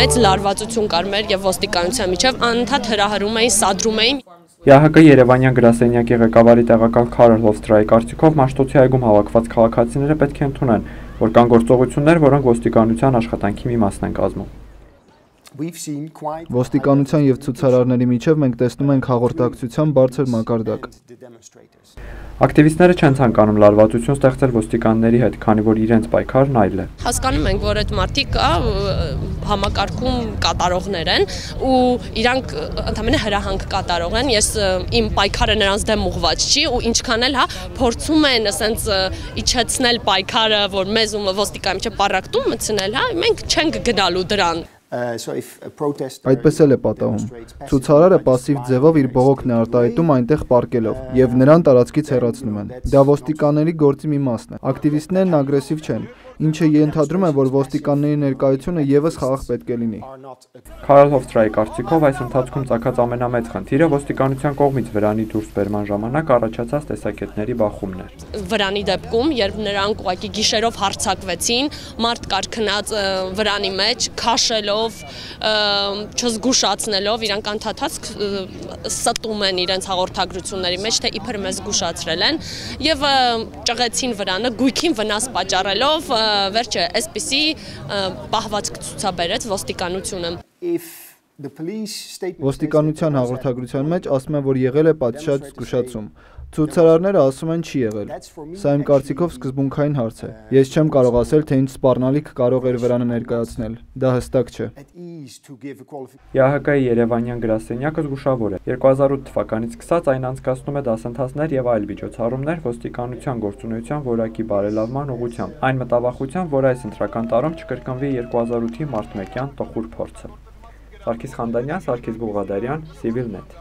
մեծ լարվածություն կար մեր եւ ոստիկանության միջև, անընդհատ հրահրում էին, սադրում էին։ ՀՀԿ Երևանյան գրասենյակի ղեկավարի տեղակալ Քարլ Հոֆստրայի կարծիքով Մաշտոցի այգում հավաքված քաղաքացիները պետք է ընդունեն, որ կան գործողություններ, որոնք ոստիկանության աշխատանքի մի մասն են կազմում։ Ոստիկանության եւ ցուցարարների միջև մենք տեսնում ենք հաղորդակցության բարձր մակարդակ։ Ակտիվիստները չեն ցանկանում լարվածություն ստեղծել ոստիկանների հետ, քանի որ իրենց պայքարն այլ է։ Հասկանում ենք, որ այդ մարդիկ համակարգում կատարողներ են ու իրանք ընդհանրապես հրահանգ կատարող են։ Ես իմ պայքարը նրանց դեմ ուղղված չի ու ինչքան էլ փորձում են ասենց իջեցնել պայքարը, որ մեզ ու ոստիկանի միջև պարակտում մտցնել, մենք չենք գնալու դրան։ Այդպես էլ է պատահում։ Ցուցարարը պասիվ ձևով իր բողոքն է արտահայտում այնտեղ պառկելով եւ նրան տարածքից հեռացնում են։ Դա ոստիկանների գործի մի մասն է։ Ակտիվիստներն ագրեսիվ չեն, ինչը ենթադրում է, որ ոստիկանների ներկայությունը եւս խաղաղ պետք է լինի։ Քարլ Հոֆստրայի կարծիքով այս ընթացքում ծագած ամենամեծ խնդիրը ոստիկանության կողմից վրանի դուրսբերման ժամանակ առաջացած տեսակետների բախումն էր։ Վրանի դեպքում, երբ նրանք ուղղակի գիշերով հարձակվեցին, մարդ կար քնած վրանի մեջ, քաշելով, չզգուշացնելով, իրանք անդադար ստում են իրենց հաղորդագրությունների մեջ, թե իբր մեզ զգուշացրել են եւ ճղեցին վրանը, գույքին վնաս պատճառելով, վերջը այսպիսի պահվածք ցուցաբերեց ոստիկանությունը։ Ոստիկանության հաղորդագրության մեջ ասում է, որ եղել է պատշաճ զգուշացում։ Ցուցարարները ասում են չի եղել։ Սա իմ կարծիքով սկզբունքային հարց է։ Ես չեմ կարող ասել, թե ինչ սպառնալիք կարող էր վրանը ներկայացնել։ Դա հստակ չէ։ ՀՀԿ Երևանյան գրասենյակը զգուշավոր է։ 2008 թվականից սկսած այն անցկացնում է դասընթացներ եւ այլ միջոցառումներ ոստիկանության գործունեության որակի բարելավման ուղղությամբ։ Այն մտավախությամբ, որ այս ընտրական տարում չկրկնվի 2008-ի մարտմեկյան տխուր փորձը։ Սարգիս Խանդանյան, Սարգիս Բուղադարյան, Civilnet։